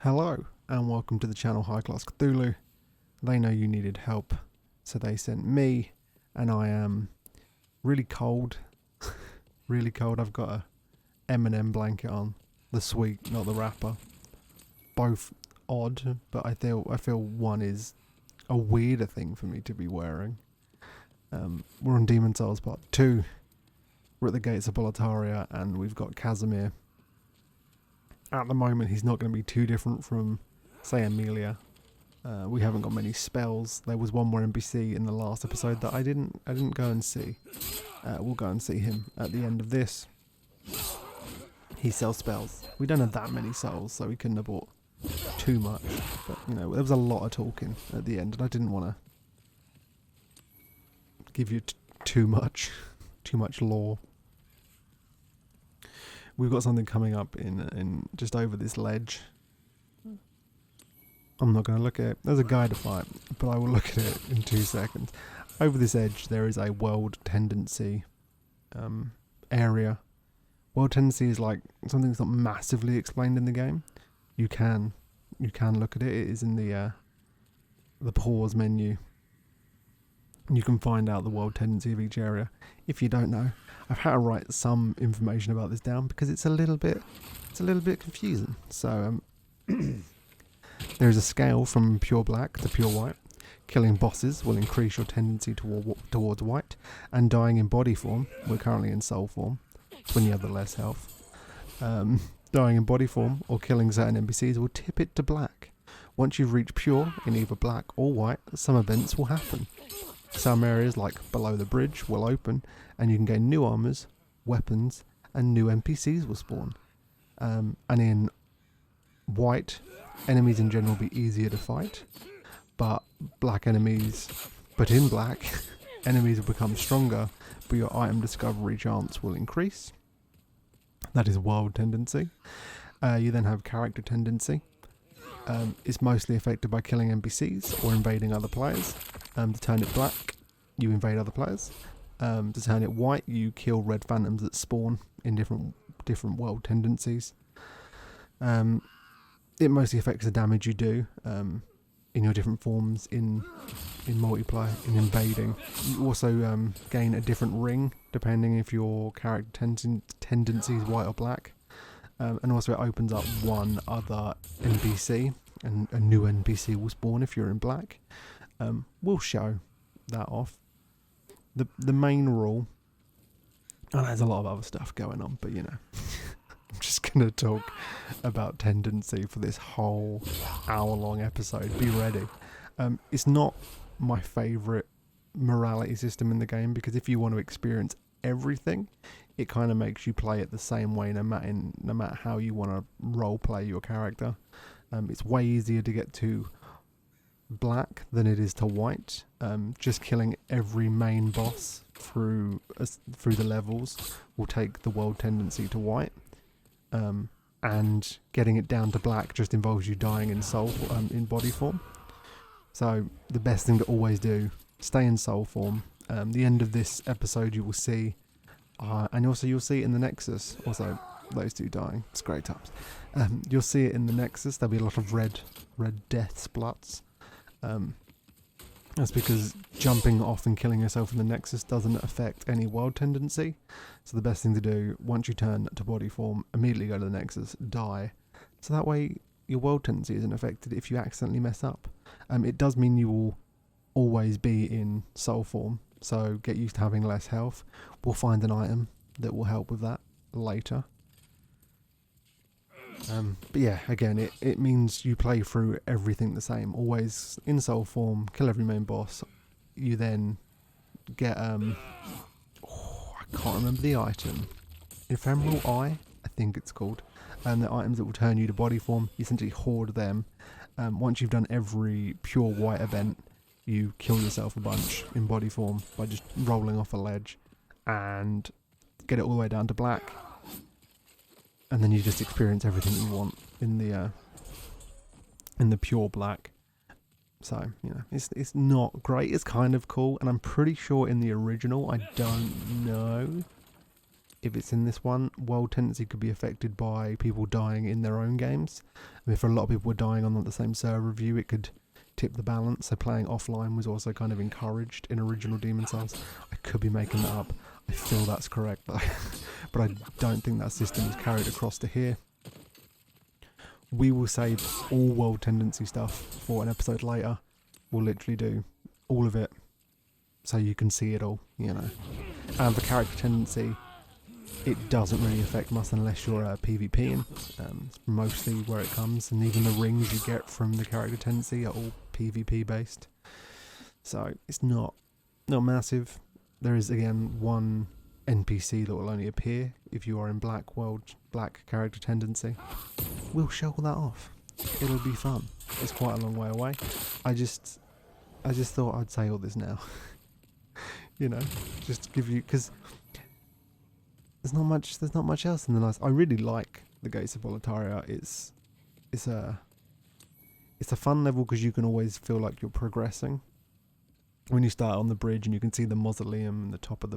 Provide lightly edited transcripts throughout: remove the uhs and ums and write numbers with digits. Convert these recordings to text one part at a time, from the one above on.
Hello and welcome to the channel High Class Cthulhu. They know you needed help, so they sent me, and I am really cold. Really cold. I've got a M&M blanket on, the sweet, not the wrapper. Both odd, but I feel one is a weirder thing for me to be wearing. We're on Demon Souls Part 2. We're at the gates of Boletaria, and we've got Casimir. At the moment, he's not going to be too different from, say, Amelia. We haven't got many spells. There was one more NPC in the last episode that I didn't go and see. We'll go and see him at the end of this. He sells spells. We don't have that many souls, so we couldn't have bought too much. But you know, there was a lot of talking at the end, and I didn't want to give you too much lore. We've got something coming up in just over this ledge. I'm not going to look at it. There's a guy to fight, but I will look at it in 2 seconds. Over this edge, there is a world tendency area. World tendency is like something that's not massively explained in the game. You can look at it. It is in the pause menu. You can find out the world tendency of each area. If you don't know, I've had to write some information about this down because it's a little bit confusing. So there's a scale from pure black to pure white. Killing bosses will increase your tendency towards white, and dying in body form, we're currently in soul form, it's when you have the less health. Dying in body form or killing certain NPCs will tip it to black. Once you've reached pure in either black or white, some events will happen. Some areas, like below the bridge, will open, and you can gain new armors, weapons, and new NPCs will spawn. And in white, enemies in general will be easier to fight, but in black, enemies will become stronger, but your item discovery chance will increase. That is world tendency. You then have character tendency. It's mostly affected by killing NPCs or invading other players. To turn it black, you invade other players. To turn it white, you kill red phantoms that spawn in different world tendencies. It mostly affects the damage you do in your different forms in multiplayer, in invading. You also gain a different ring depending if your character tendency is white or black. And also it opens up one other NPC, and a new NPC will spawn if you're in black. We'll show that off. The main rule, and there's a lot of other stuff going on, but you know, I'm just going to talk about tendency for this whole hour-long episode. Be ready. It's not my favourite morality system in the game, because if you want to experience everything, it kind of makes you play it the same way no matter how you want to role play your character. It's way easier to get to black than it is to white. Just killing every main boss through the levels will take the world tendency to white, and getting it down to black just involves you dying in soul in body form. So the best thing to always do, stay in soul form. The end of this episode you will see, and also you'll see it in the Nexus. Also, those two dying, it's great times. You'll see it in the Nexus. There'll be a lot of red death spluts. That's because jumping off and killing yourself in the Nexus doesn't affect any world tendency. So the best thing to do, once you turn to body form, immediately go to the Nexus, die. So that way your world tendency isn't affected if you accidentally mess up. It does mean you will always be in soul form, so get used to having less health. We'll find an item that will help with that later. But yeah, again, it means you play through everything the same, always in soul form, kill every main boss. You then get, I can't remember the item, Ephemeral Eye, I think it's called, and the items that will turn you to body form, you essentially hoard them. Once you've done every pure white event, you kill yourself a bunch in body form by just rolling off a ledge and get it all the way down to black. And then you just experience everything you want in the pure black. So, you know, it's not great. It's kind of cool, and I'm pretty sure in the original, I don't know if it's in this one. World tendency could be affected by people dying in their own games. And if a lot of people were dying on the same server view, it could tip the balance. So playing offline was also kind of encouraged in original Demon Souls. I could be making that up. I feel that's correct, but I don't think that system is carried across to here. We will save all world tendency stuff for an episode later. We'll literally do all of it so you can see it all, you know. And for character tendency, it doesn't really affect much unless you're PvPing. It's mostly where it comes, and even the rings you get from the character tendency are all PvP based. So it's not massive. There is again one NPC that will only appear if you are in black character tendency. We'll show all that off. It'll be fun. It's quite a long way away. I just thought I'd say all this now. You know, just to give you, because there's not much else in the nice. I really like the Gates of Boletaria. It's a fun level because you can always feel like you're progressing. When you start on the bridge and you can see the mausoleum and the top of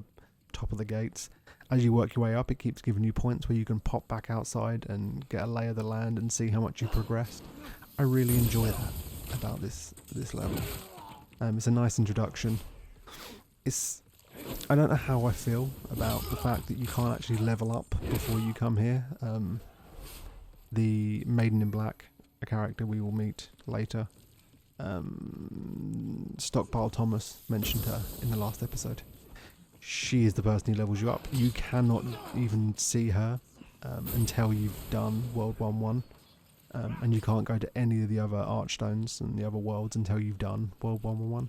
the gates, as you work your way up, it keeps giving you points where you can pop back outside and get a lay of the land and see how much you progressed. I really enjoy that about this level. It's a nice introduction. I don't know how I feel about the fact that you can't actually level up before you come here. The Maiden in Black, a character we will meet later, Stockpile Thomas mentioned her in the last episode. She is the person who levels you up. You cannot even see her until you've done World 1-1, and you can't go to any of the other Archstones and the other worlds until you've done World 1-1,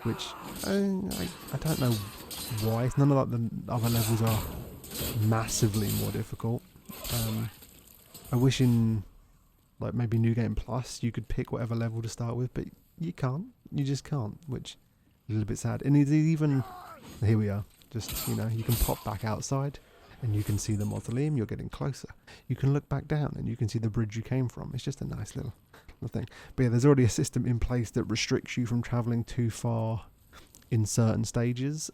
which I don't know why. None of the other levels are massively more difficult. I wish in like maybe New Game Plus you could pick whatever level to start with, but you can't. You just can't, which is a little bit sad. And it's even, here we are, just, you know, you can pop back outside and you can see the mausoleum. You're getting closer. You can look back down and you can see the bridge you came from. It's just a nice little thing. But yeah, there's already a system in place that restricts you from travelling too far in certain stages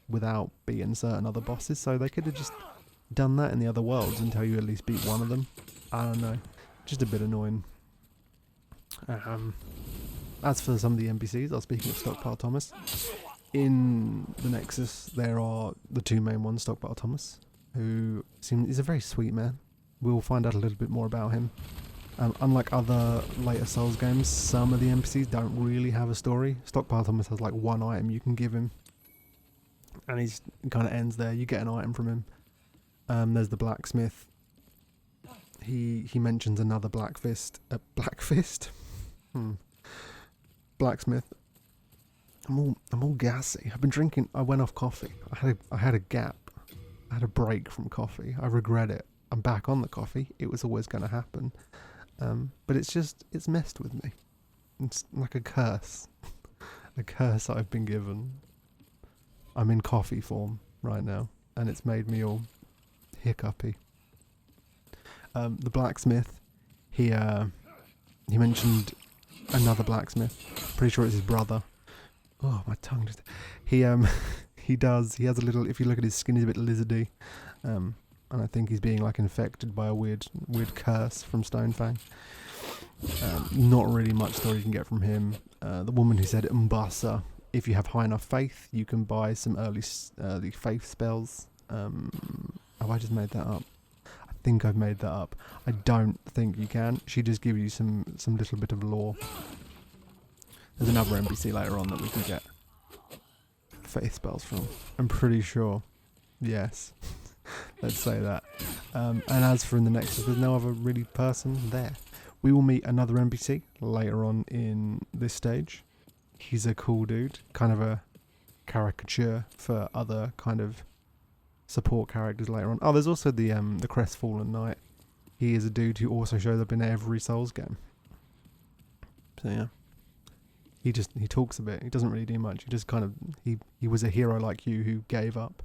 without beating certain other bosses. So they could have just done that in the other worlds until you at least beat one of them. I don't know. Just a bit annoying. As for some of the NPCs, I was speaking of Stockpile Thomas. In the Nexus, there are the two main ones, Stockpile Thomas, who is a very sweet man. We'll find out a little bit more about him. Unlike other later Souls games, some of the NPCs don't really have a story. Stockpile Thomas has like one item you can give him, and he kind of ends there. You get an item from him. There's the blacksmith. He mentions another blacksmith. I'm all gassy. I've been drinking. I went off coffee. I had a gap. I had a break from coffee. I regret it. I'm back on the coffee. It was always going to happen. But it's messed with me. It's like a curse. A curse I've been given. I'm in coffee form right now, and it's made me all hiccupy. The blacksmith, he mentioned another blacksmith. Pretty sure it's his brother. Oh, my tongue just... He has a little... If you look at his skin, he's a bit lizardy. And I think he's being like infected by a weird curse from Stonefang. Not really much story you can get from him. The woman who said Umbasa, if you have high enough faith, you can buy some early faith spells. Have I just made that up? I think I've made that up. I don't think you can. She just gives you some little bit of lore. There's another NPC later on that we can get faith spells from. I'm pretty sure. Yes. Let's say that. And as for in the Nexus, there's no other really person there. We will meet another NPC later on in this stage. He's a cool dude. Kind of a caricature for other kind of support characters later on. Oh, there's also the Crestfallen Knight. He is a dude who also shows up in every Souls game. So yeah. He talks a bit. He doesn't really do much. He just kind of... He was a hero like you who gave up.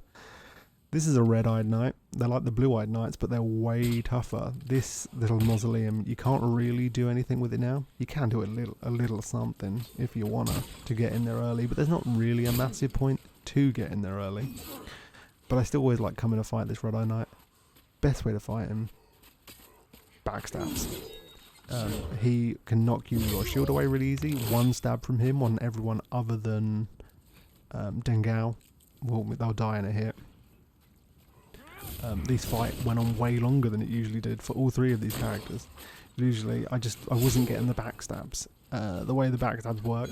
This is a red-eyed knight. They're like the blue-eyed knights, but they're way tougher. This little mausoleum, you can't really do anything with it now. You can do a little something if you wanna to get in there early, but there's not really a massive point to get in there early. But I still always like coming to fight this Red-Eye Knight. Best way to fight him, backstabs. He can knock your shield away really easy. One stab from him on everyone other than Dengao, they'll die in a hit. This fight went on way longer than it usually did for all three of these characters. Usually I wasn't getting the backstabs. The way the backstabs work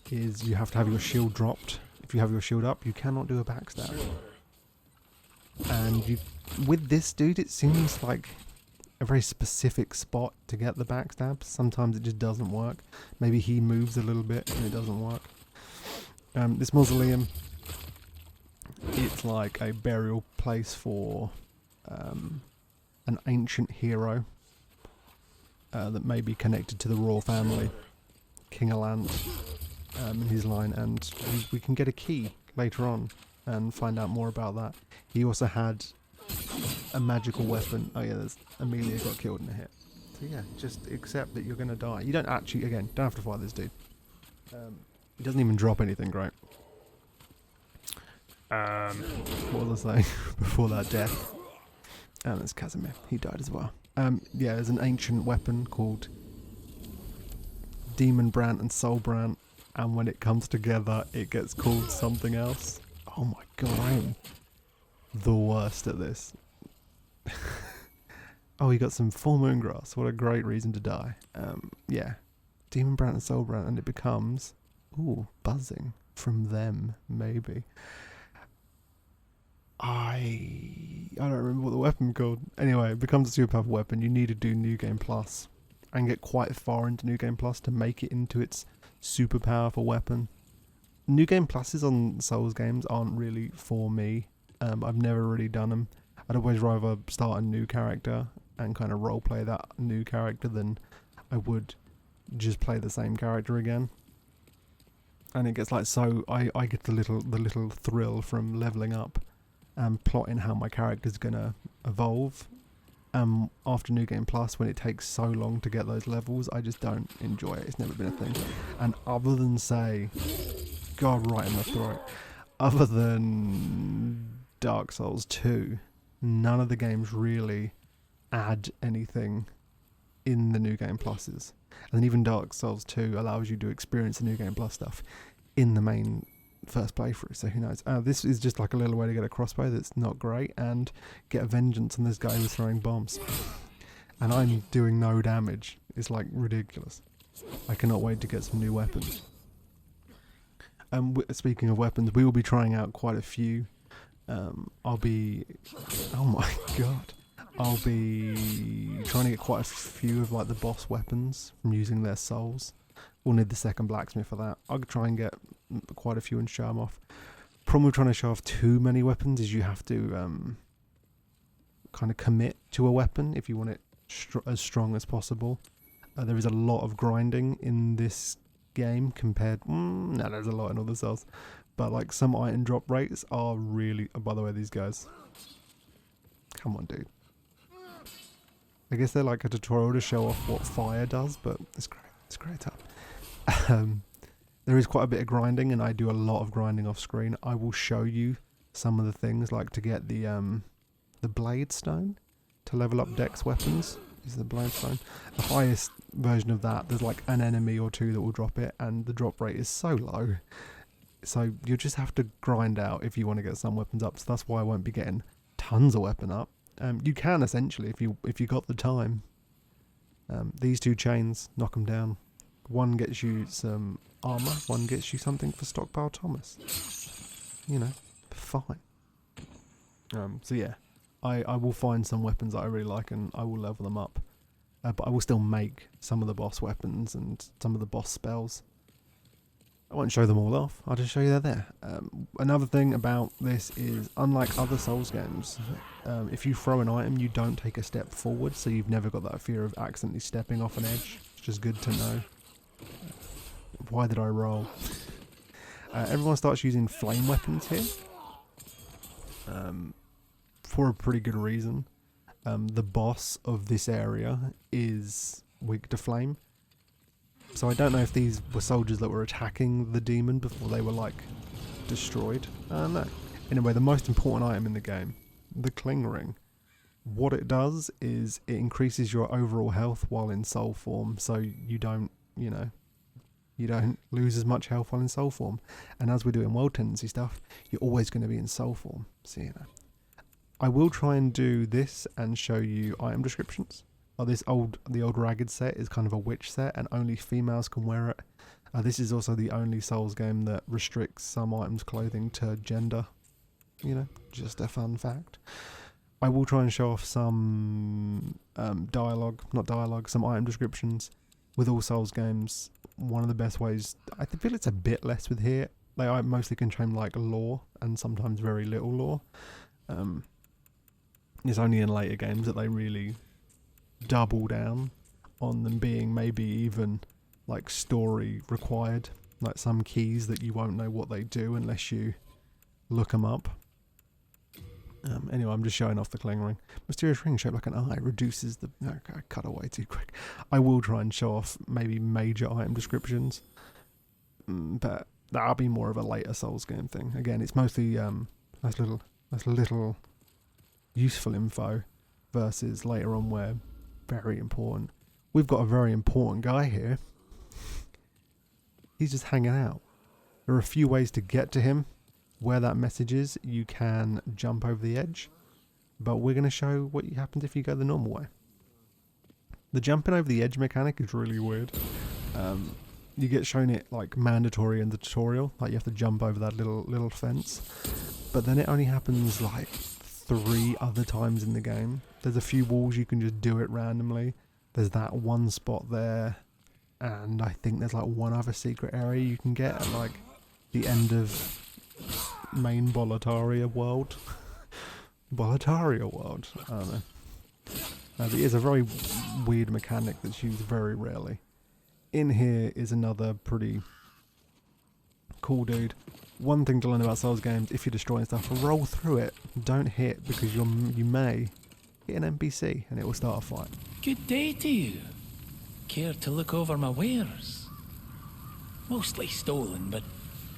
is you have to have your shield dropped. If you have your shield up, you cannot do a backstab. And with this dude, it seems like a very specific spot to get the backstabs. Sometimes it just doesn't work. Maybe he moves a little bit and it doesn't work. This mausoleum, it's like a burial place for an ancient hero that may be connected to the royal family, King Alant, in his line, and we can get a key later on and find out more about that. He also had a magical weapon. Oh yeah, Amelia got killed in a hit. So yeah, just accept that you're going to die. You don't actually, again, don't have to fight this dude. He doesn't even drop anything great. What was I saying before that death? And there's Casimir. He died as well. Yeah, there's an ancient weapon called Demon Brand and Soul Brand, and when it comes together, it gets called something else. Oh my god, I am the worst at this. Oh, he got some full moon grass. What a great reason to die. Yeah, Demon Brand and Soul Brand, and it becomes buzzing from them, maybe. I don't remember what the weapon called. Anyway, it becomes a super powerful weapon. You need to do New Game Plus and get quite far into New Game Plus to make it into its super powerful weapon. New Game Pluses on Souls games aren't really for me. I've never really done them. I'd always rather start a new character and kind of roleplay that new character than I would just play the same character again. And it gets like so. I get the little thrill from leveling up and plotting how my character's gonna evolve. After New Game Plus, when it takes so long to get those levels, I just don't enjoy it. It's never been a thing. And other than say, God, right in my throat. Other than Dark Souls 2, none of the games really add anything in the New Game Pluses. And then even Dark Souls 2 allows you to experience the New Game Plus stuff in the main first playthrough, so who knows. This is just like a little way to get a crossbow that's not great and get a vengeance on this guy who's throwing bombs. And I'm doing no damage. It's like ridiculous. I cannot wait to get some new weapons. Speaking of weapons, we will be trying out quite a few. I'll be trying to get quite a few of like the boss weapons from using their souls. We'll need the second blacksmith for that. I'll try and get quite a few and show them off. Problem with trying to show off too many weapons is you have to kind of commit to a weapon if you want it as strong as possible. There is a lot of grinding in this game compared... no, there's a lot in other Souls. But like some item drop rates are really... Oh, by the way, these guys. Come on, dude. I guess they're like a tutorial to show off what fire does, but it's great. It's great up. There is quite a bit of grinding, and I do a lot of grinding off screen. I will show you some of the things, like to get the blade stone to level up Dex weapons. Is the blade stone the highest version of that? There's like an enemy or two that will drop it, and the drop rate is so low. So you just have to grind out if you want to get some weapons up. So that's why I won't be getting tons of weapon up. You can essentially if you got the time. These two chains, knock them down. One gets you some armor, one gets you something for Stockpile Thomas. You know, fine. So yeah, I will find some weapons that I really like and I will level them up. But I will still make some of the boss weapons and some of the boss spells. I won't show them all off, I'll just show you they're there. Another thing about this is, unlike other Souls games, if you throw an item you don't take a step forward, so you've never got that fear of accidentally stepping off an edge. It's just good to know. Why did I roll? Everyone starts using flame weapons here. For a pretty good reason. The boss of this area is weak to flame. So I don't know if these were soldiers that were attacking the demon before they were like destroyed. No. Anyway, the most important item in the game, the Cling Ring. What it does is it increases your overall health while in soul form, so you don't, you know, you don't lose as much health while in soul form. And as we're doing world tendency stuff, you're always going to be in soul form. So, you know. I will try and do this and show you item descriptions. The old ragged set is kind of a witch set, and only females can wear it. This is also the only Souls game that restricts some items' clothing to gender. You know, just a fun fact. I will try and show off some some item descriptions. With all Souls games, one of the best ways, I feel it's a bit less with here. I mostly contain like lore and sometimes very little lore. It's only in later games that they really double down on them being maybe even like story required, like some keys that you won't know what they do unless you look them up. Anyway, I'm just showing off the Cling Ring. Mysterious ring shaped like an eye reduces the... Okay, I cut away too quick. I will try and show off maybe major item descriptions, but that'll be more of a later Souls game thing. Again, it's mostly that's little useful info versus later on where very important. We've got a very important guy here. He's just hanging out. There are a few ways to get to him. Where that message is, you can jump over the edge, but we're going to show what happens if you go the normal way. The jumping over the edge mechanic is really weird. You get shown it like mandatory in the tutorial, like you have to jump over that little fence, but then it only happens like 3 other times in the game. There's a few walls you can just do it randomly. There's that one spot there, and I think there's like one other secret area you can get at like the end of main Boletaria world. Boletaria world, I don't know. But it is a very weird mechanic that's used very rarely. In here is another pretty cool dude. One thing to learn about Souls games, if you're destroying stuff, roll through it. Don't hit, because you may hit an NPC and it will start a fight. Good day to you. Care to look over my wares? Mostly stolen, but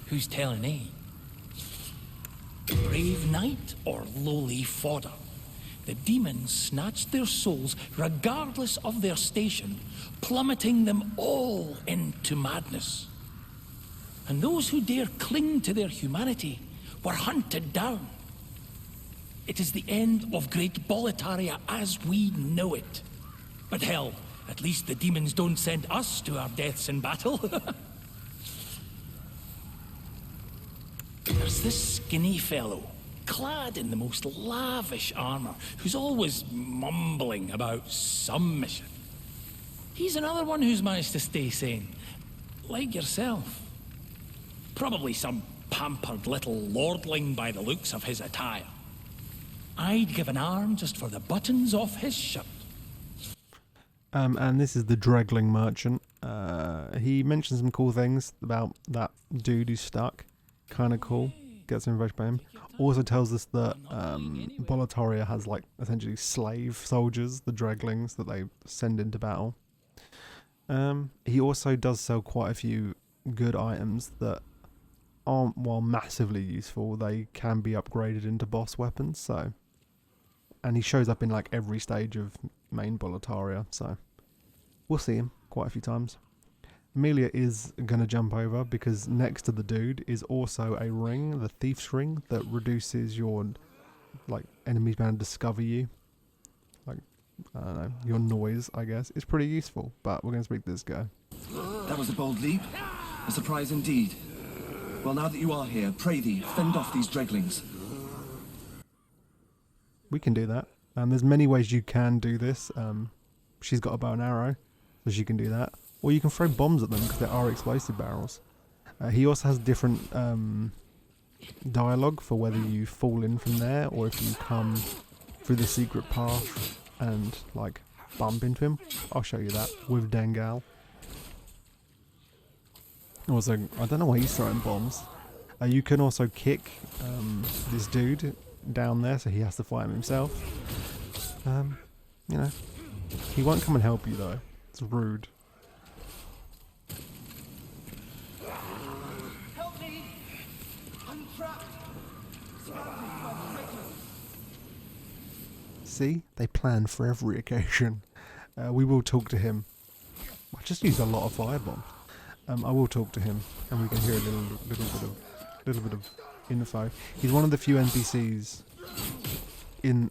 who's telling, eh? Brave knight or lowly fodder, the demons snatched their souls regardless of their station, plummeting them all into madness. And those who dare cling to their humanity were hunted down. It is the end of Great Boletaria as we know it. But hell, at least the demons don't send us to our deaths in battle. There's this skinny fellow, clad in the most lavish armor, who's always mumbling about some mission. He's another one who's managed to stay sane, like yourself. Probably some pampered little lordling by the looks of his attire. I'd give an arm just for the buttons off his shirt. And this is the Dregling merchant. He mentions some cool things about that dude who's stuck. Kind of cool. Get some information by him. Also tells us that Boletaria has like essentially slave soldiers, the Dreglings that they send into battle. He also does sell quite a few good items that aren't, while massively useful, they can be upgraded into boss weapons. So, and he shows up in like every stage of main Boletaria. So we'll see him quite a few times. Amelia is going to jump over because next to the dude is also a ring, the Thief's Ring, that reduces your, like, enemies being able to discover you. Like, I don't know, your noise, I guess. It's pretty useful, but we're going to speak to this guy. That was a bold leap. A surprise indeed. Well, now that you are here, pray thee, fend off these Dreglings. We can do that. There's many ways you can do this. She's got a bow and arrow, so she can do that. Or you can throw bombs at them because there are explosive barrels. He also has different dialogue for whether you fall in from there or if you come through the secret path and like bump into him. I'll show you that with Dengal. Also, I don't know why he's throwing bombs. You can also kick this dude down there, so he has to fight him himself. You know, he won't come and help you though. It's rude. NPC. They plan for every occasion. We will talk to him. I just used a lot of firebombs. I will talk to him, and we can hear a little bit of info. He's one of the few NPCs in.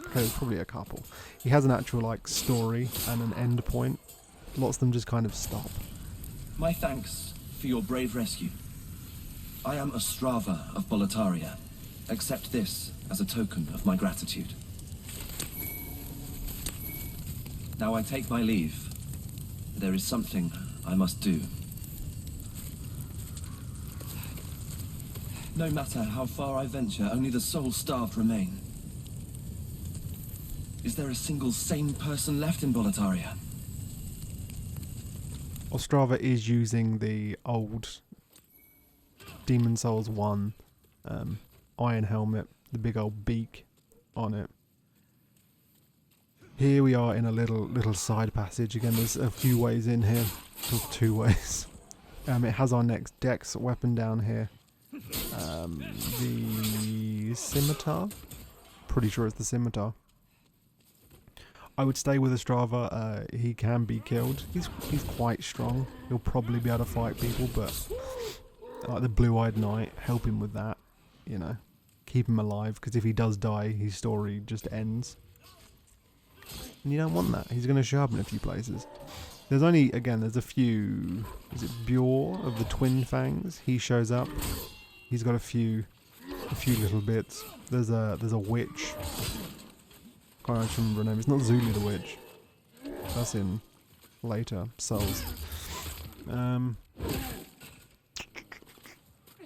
Okay, there's probably a couple. He has an actual like story and an end point. Lots of them just kind of stop. My thanks for your brave rescue. I am Ostrava of Boletaria. Accept this as a token of my gratitude. Now I take my leave. There is something I must do. No matter how far I venture, only the soul-starved remain. Is there a single sane person left in Boletaria? Ostrava is using the old Demon Souls 1 iron helmet, the big old beak on it. Here we are in a little side passage. Again, there's a few ways in here. There's 2 ways. It has our next dex weapon down here. The scimitar. Pretty sure it's the scimitar. I would stay with Ostrava. He can be killed. He's quite strong. He'll probably be able to fight people, but like the Blue-Eyed Knight, help him with that. You know, keep him alive, because if he does die, his story just ends. And you don't want that. He's going to show up in a few places. There's only, again, there's a few. Is it Bjor of the Twin Fangs? He shows up. He's got a few little bits. There's a witch. Can't actually remember her name. It's not Zuli the witch. That's in later Souls.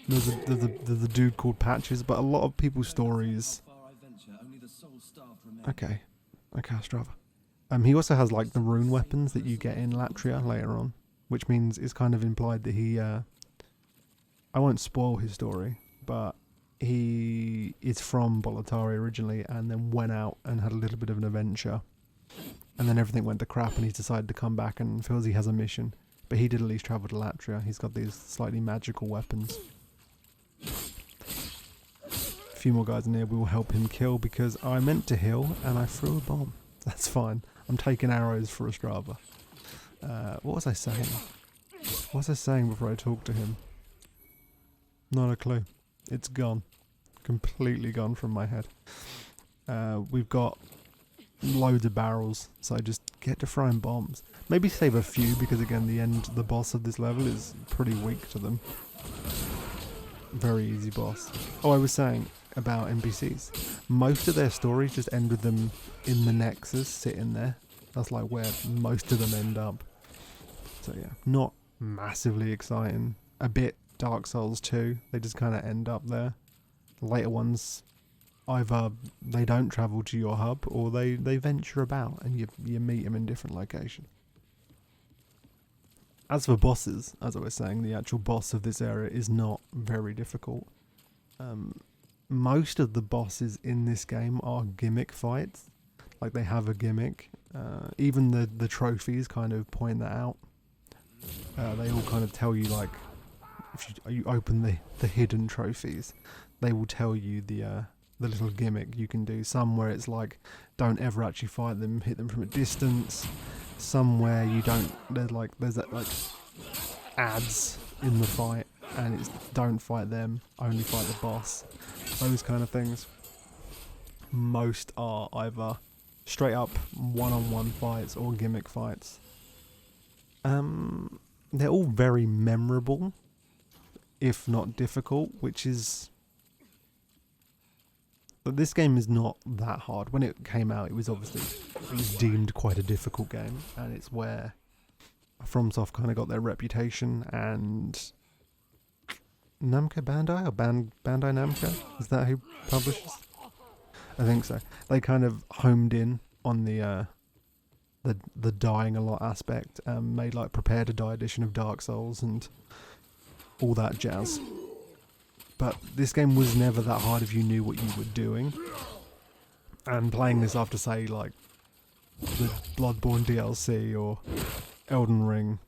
There's a dude called Patches, but a lot of people's stories. Okay, Ostrava. He also has like the rune weapons that you get in Latria later on, which means it's kind of implied that he. I won't spoil his story, but he is from Boletaria originally, and then went out and had a little bit of an adventure, and then everything went to crap, and he's decided to come back and feels he has a mission. But he did at least travel to Latria. He's got these slightly magical weapons. A few more guys in here we will help him kill, because I meant to heal and I threw a bomb. That's fine. I'm taking arrows for Ostrava. What was I saying? What was I saying before I talked to him? Not a clue. It's gone. Completely gone from my head. We've got loads of barrels, so I just get to throwing bombs. Maybe save a few, because again, the boss of this level is pretty weak to them. Very easy boss. Oh, I was saying about NPCs. Most of their stories just end with them in the Nexus, sitting there. That's like where most of them end up. So yeah, not massively exciting. A bit Dark Souls 2, they just kind of end up there. The later ones, either they don't travel to your hub, or they venture about and you meet them in different locations. As for bosses, as I was saying, the actual boss of this area is not very difficult. Most of the bosses in this game are gimmick fights. Like, they have a gimmick. Even the trophies kind of point that out. They all kind of tell you, like, if you open the hidden trophies, they will tell you the little gimmick you can do. Some where it's like, don't ever actually fight them, hit them from a distance. Somewhere you don't, there's that like ads in the fight, and it's don't fight them, only fight the boss. Those kind of things. Most are either straight up one-on-one fights or gimmick fights. They're all very memorable, if not difficult, which is... But this game is not that hard. When it came out, it was deemed quite a difficult game, and it's where FromSoft kind of got their reputation, and Namco Bandai, or Bandai Namco? Is that who publishes? I think so. They kind of homed in on the dying a lot aspect, and made like Prepare to Die edition of Dark Souls and all that jazz. But this game was never that hard if you knew what you were doing. And playing this after, say, like the Bloodborne DLC or Elden Ring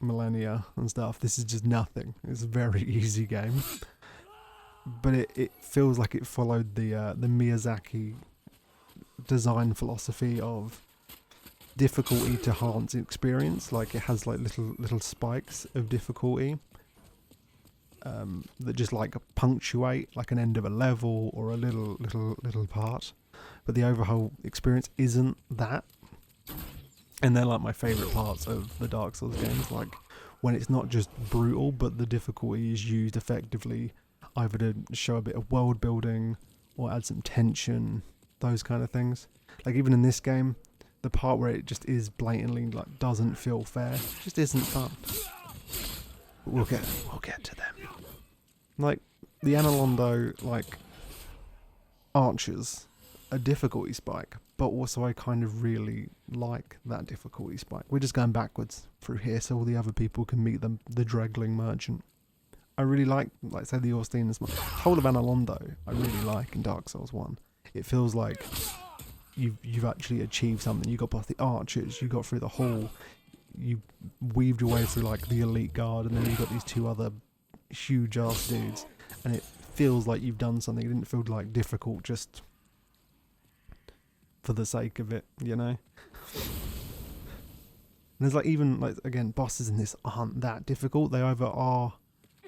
Millennia and stuff, this is just nothing. It's a very easy game. But it feels like it followed the Miyazaki design philosophy of difficulty to enhance experience. Like it has like little spikes of difficulty that just like punctuate like an end of a level or a little part, but the overall experience isn't that. And they're like my favourite parts of the Dark Souls games, like when it's not just brutal but the difficulty is used effectively either to show a bit of world building or add some tension, those kind of things. Like even in this game, the part where it just is blatantly like doesn't feel fair just isn't fun. We'll get to them. Like the Analondo like archers, a difficulty spike, but also I kind of really like that difficulty spike. We're just going backwards through here so all the other people can meet the Dregling merchant. I really like say the Austenas. The whole of Analondo I really like in Dark Souls 1. It feels like you've actually achieved something. You got past the archers, you got through the hall, you weaved your way through like the elite guard, and then you got these two other huge ass dudes, and it feels like you've done something. It didn't feel like difficult just for the sake of it, you know. And there's like even like again bosses in this aren't that difficult. They either are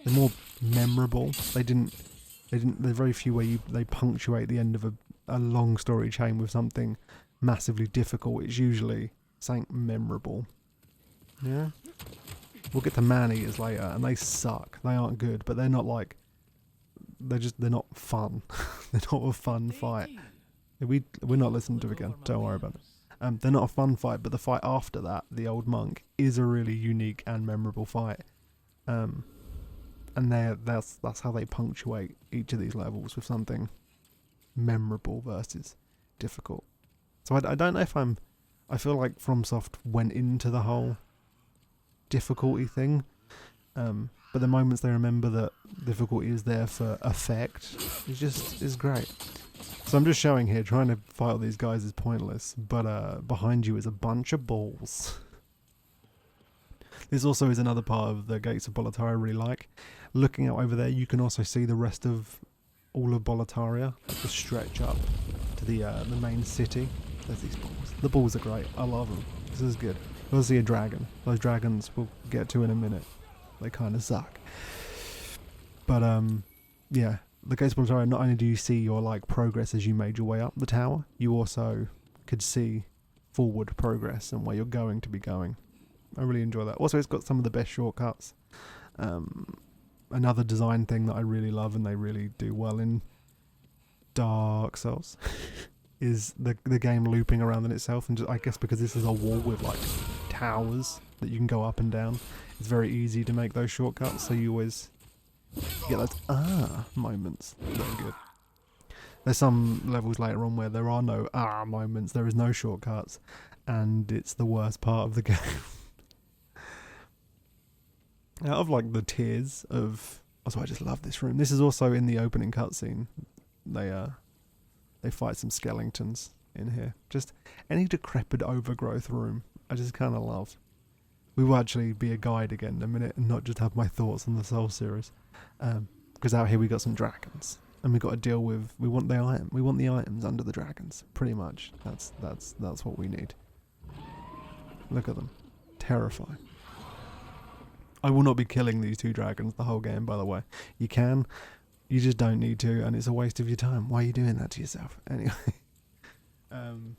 they're more memorable. There's very few where they punctuate the end of a long story chain with something massively difficult. It's usually something memorable. Yeah. We'll get to man-eaters later, and they suck. They aren't good, but they're not like... They're not fun. They're not a fun fight. We're not listening to it again. Don't worry about it. They're not a fun fight, but the fight after that, the old monk, is a really unique and memorable fight. And that's how they punctuate each of these levels with something memorable versus difficult. So I don't know if I feel like FromSoft went into the whole difficulty thing, but the moments they remember that difficulty is there for effect is great. So I'm just showing here, trying to fight all these guys is pointless, but behind you is a bunch of balls. This also is another part of the Gates of Boletaria I really like. Looking out over there, you can also see the rest of all of Boletaria, like the stretch up to the main city. There's these balls. The balls are great. I love them. This is good. We'll see a dragon. Those dragons we'll get to in a minute. They kind of suck. But yeah, the Gates of Boletaria, not only do you see your like progress as you made your way up the tower, you also could see forward progress and where you're going to be going. I really enjoy that. Also, it's got some of the best shortcuts. Another design thing that I really love and they really do well in Dark Souls is the game looping around in itself, and just, I guess because this is a wall with like towers that you can go up and down, it's very easy to make those shortcuts, so you always get those moments. Very good. There's some levels later on where there are no moments, there is no shortcuts, and it's the worst part of the game. Out of like the tiers of... Also, I just love this room. This is also in the opening cutscene. They fight some skeletons in here. Just any decrepit overgrowth room, I just kind of love. We will actually be a guide again in a minute and not just have my thoughts on the Soul series. Because out here we got some dragons. And we got to deal with... We want the items under the dragons. Pretty much. That's what we need. Look at them. Terrifying. I will not be killing these two dragons the whole game, by the way. You can, you just don't need to, and it's a waste of your time. Why are you doing that to yourself? Anyway. On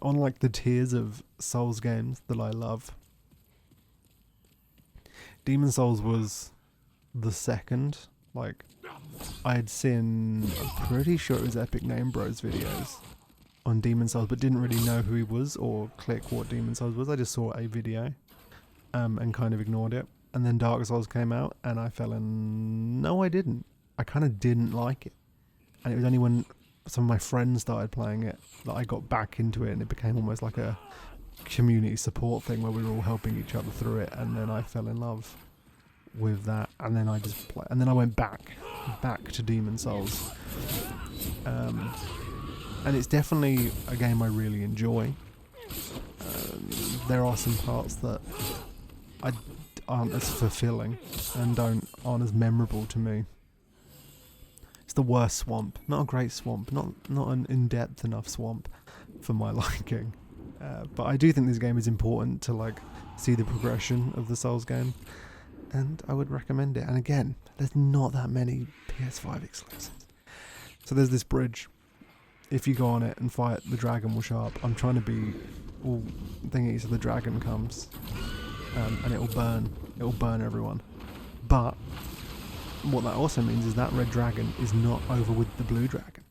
like the tiers of Souls games that I love, Demon Souls was the second. Like, I had seen, I'm pretty sure it was Epic Name Bros videos on Demon Souls, but didn't really know who he was or click what Demon Souls was. I just saw a video. And kind of ignored it. And then Dark Souls came out, and I fell in... No, I didn't. I kind of didn't like it. And it was only when some of my friends started playing it that I got back into it, and it became almost like a community support thing where we were all helping each other through it. And then I fell in love with that. And then I just played. And then I went back to Demon Souls. And it's definitely a game I really enjoy. There are some parts that aren't as fulfilling and aren't as memorable to me. It's the worst swamp. Not a great swamp. Not an in-depth enough swamp. for my liking. But I do think this game is important to like see the progression of the Souls game, and I would recommend it. And again, there's not that many PS5 exclusives. So there's this bridge. If you go on it and fight, the dragon will show up. I'm trying to be all thingy so the dragon comes, and it'll burn everyone. But what that also means is that red dragon is not over with the blue dragon.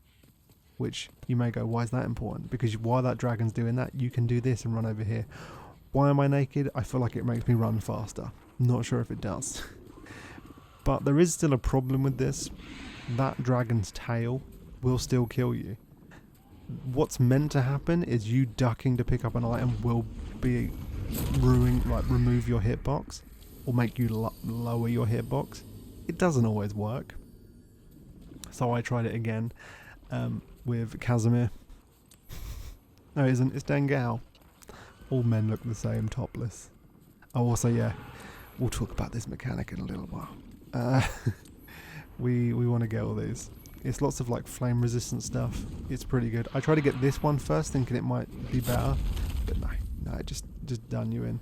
Which you may go, why is that important? Because while that dragon's doing that, you can do this and run over here. Why am I naked? I feel like it makes me run faster. Not sure if it does. But there is still a problem with this. That dragon's tail will still kill you. What's meant to happen is you ducking to pick up an item will be remove your hitbox or make you lower your hitbox. It doesn't always work. So I tried it again. With Casimir. No, it isn't. It's Dengao. All men look the same, topless. Oh, also, yeah, we'll talk about this mechanic in a little while. We want to get all these. It's lots of like flame resistant stuff. It's pretty good. I tried to get this one first, thinking it might be better, but no, it just done you in.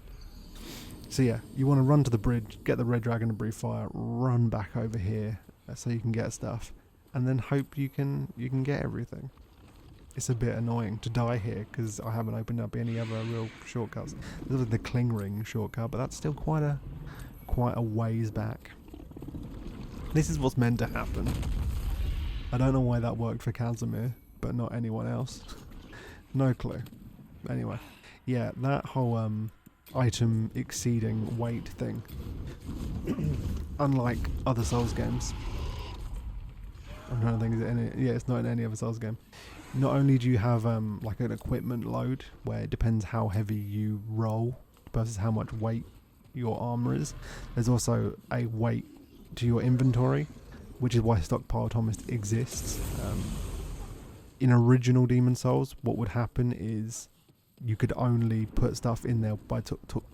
So yeah, you want to run to the bridge, get the red dragon to breathe fire, run back over here so you can get stuff. And then hope you can get everything. It's a bit annoying to die here because I haven't opened up any other real shortcuts. There's the cling ring shortcut, but that's still quite a ways back. This is what's meant to happen. I don't know why that worked for Casimir, but not anyone else. No clue. Anyway, yeah, that whole item exceeding weight thing. Unlike other Souls games. I'm trying to think, is it any? Yeah, it's not in any other Souls game. Not only do you have like an equipment load where it depends how heavy you roll versus how much weight your armor is. There's also a weight to your inventory, which is why Stockpile Thomas exists. In original Demon Souls, what would happen is you could only put stuff in there by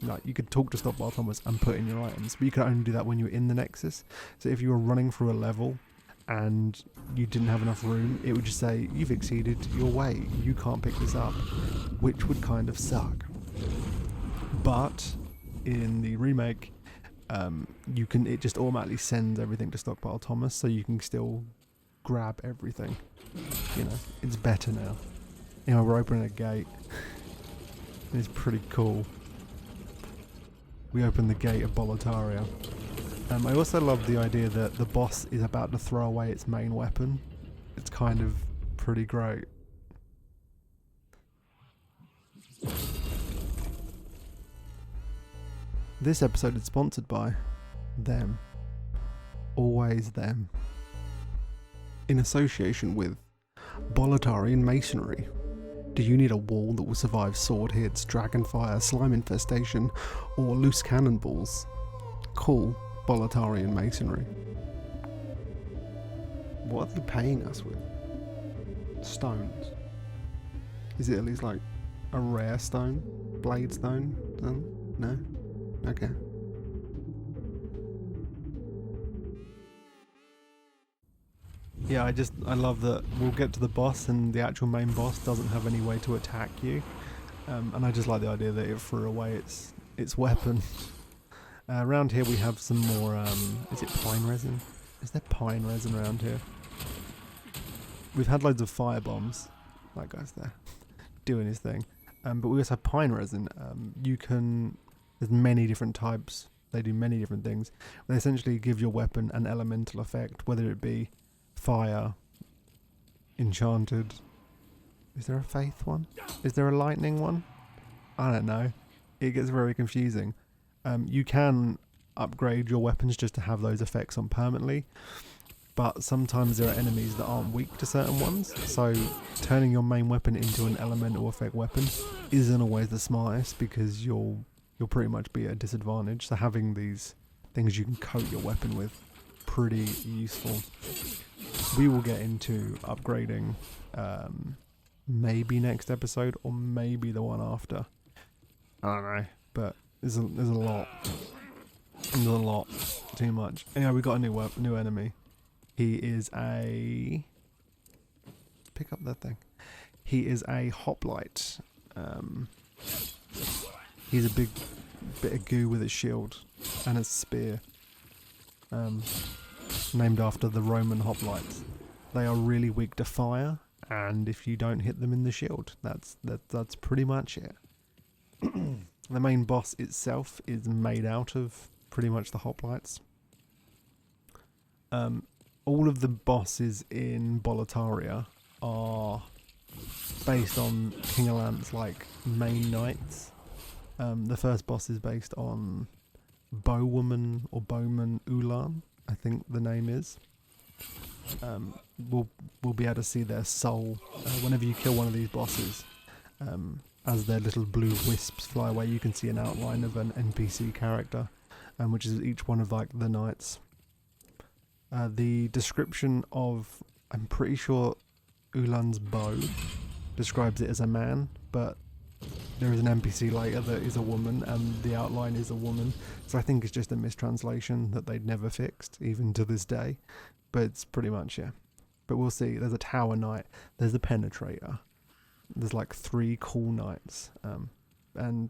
like you could talk to Stockpile Thomas and put in your items, but you could only do that when you were in the Nexus. So if you were running through a level and you didn't have enough room, it would just say, you've exceeded your weight, you can't pick this up, which would kind of suck. But in the remake, it just automatically sends everything to Stockpile Thomas, so you can still grab everything. You know, it's better now. Anyway, we're opening a gate. It's pretty cool. We open the gate of Boletaria. I also love the idea that the boss is about to throw away its main weapon. It's kind of pretty great. This episode is sponsored by them. Always them. In association with Boletarian Masonry. Do you need a wall that will survive sword hits, dragonfire, slime infestation, or loose cannonballs? Call Boletarian Masonry. What are they paying us with? Stones. Is it at least like a rare stone? Blade stone? No? Okay. Yeah, I love that we'll get to the boss and the actual main boss doesn't have any way to attack you. And I just like the idea that it threw away its weapon. Around here we have some more, is it pine resin? Is there pine resin around here? We've had loads of fire bombs. That guy's there, doing his thing. But we also have pine resin. There's many different types. They do many different things. They essentially give your weapon an elemental effect, whether it be fire, enchanted. Is there a faith one? Is there a lightning one? I don't know. It gets very confusing. You can upgrade your weapons just to have those effects on permanently, but sometimes there are enemies that aren't weak to certain ones, so turning your main weapon into an elemental effect weapon isn't always the smartest because you'll pretty much be at a disadvantage. So having these things you can coat your weapon with, pretty useful. We will get into upgrading maybe next episode or maybe the one after. I don't know, but there's a lot. There's a lot. Too much. Anyway, we got a new enemy. He is a... Pick up that thing. He is a hoplite. He's a big bit of goo with a shield and a spear. Named after the Roman hoplites. They are really weak to fire, and if you don't hit them in the shield, that's pretty much it. The main boss itself is made out of pretty much the hoplites. All of the bosses in Boletaria are based on King Alant's main knights. The first boss is based on Bowwoman or Bowman Ulan, I think the name is. We'll be able to see their soul whenever you kill one of these bosses. As their little blue wisps fly away, you can see an outline of an NPC character, which is each one of the knights. The description of, I'm pretty sure Ulan's bow describes it as a man, but there is an NPC later that is a woman, and the outline is a woman, so I think it's just a mistranslation that they'd never fixed, even to this day, but it's pretty much, yeah. But we'll see. There's a Tower Knight, there's a Penetrator, there's 3 cool knights, and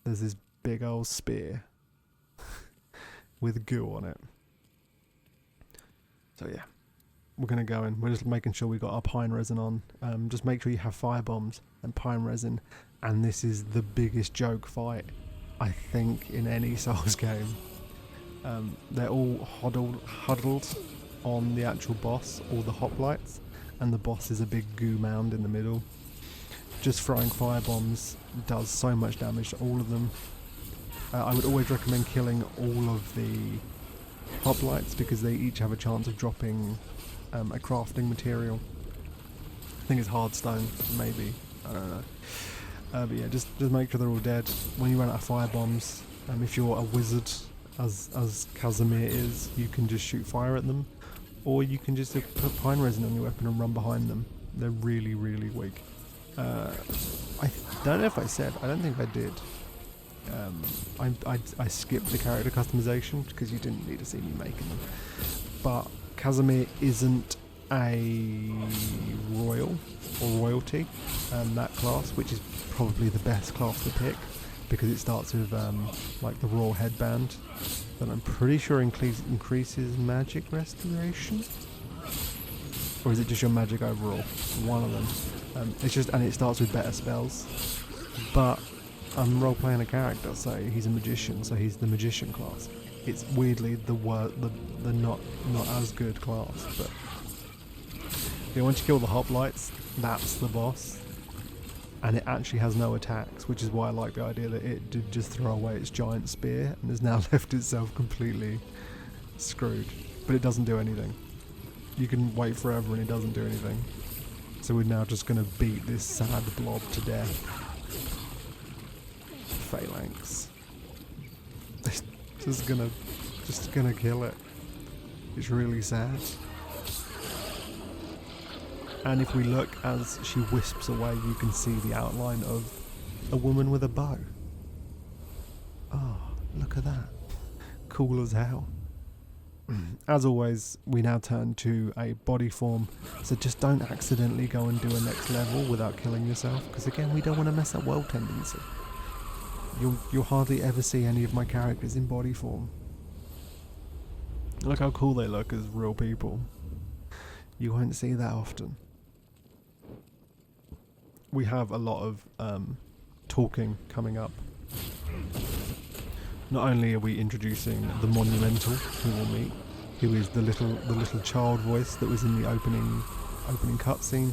there's this big old spear with goo on it. So yeah, we're going to go in. We're just making sure we got our pine resin on. Just make sure you have fire bombs and pine resin. And this is the biggest joke fight, I think, in any Souls game. They're all huddled on the actual boss, all the hoplites, and the boss is a big goo mound in the middle. Just throwing fire bombs does so much damage to all of them. I would always recommend killing all of the hoplites because they each have a chance of dropping a crafting material. I think it's hardstone, maybe. I don't know. But yeah, just make sure they're all dead. When you run out of fire bombs, if you're a wizard, as Casimir is, you can just shoot fire at them, or you can just put pine resin on your weapon and run behind them. They're really, really weak. I don't know if I said. I don't think I did. I skipped the character customization because you didn't need to see me making them. But Casimir isn't a royal or royalty, that class, which is probably the best class to pick because it starts with the royal headband that I'm pretty sure increases magic restoration, or is it just your magic overall? One of them. It's just, and it starts with better spells, but I'm role playing a character, so he's a magician, so he's the magician class. It's weirdly the not as good class, but yeah, once you kill the hoplites, that's the boss, and it actually has no attacks, which is why I like the idea that it did just throw away its giant spear and has now left itself completely screwed. But it doesn't do anything. You can wait forever and it doesn't do anything. So we're now just going to beat this sad blob to death. Phalanx. just gonna kill it. It's really sad. And if we look as she wisps away, you can see the outline of a woman with a bow. Oh, look at that. Cool as hell. As always, we now turn to a body form, so just don't accidentally go and do a next level without killing yourself, because again, we don't want to mess up world tendency. You'll hardly ever see any of my characters in body form. Look how cool they look as real people. You won't see that often. We have a lot of talking coming up. Not only are we introducing the Monumental, who we'll meet, who is the little child voice that was in the opening cutscene,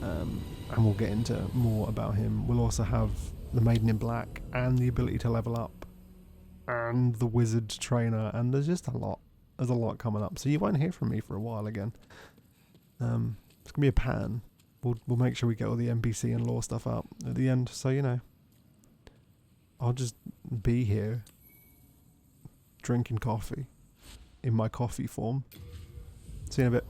and we'll get into more about him. We'll also have the Maiden in Black and the ability to level up, and the Wizard Trainer, and there's just a lot. There's a lot coming up, so you won't hear from me for a while again. It's gonna be a pattern. We'll make sure we get all the NPC and lore stuff up at the end, so you know. I'll just be here, drinking coffee, in my coffee form. See you in a bit.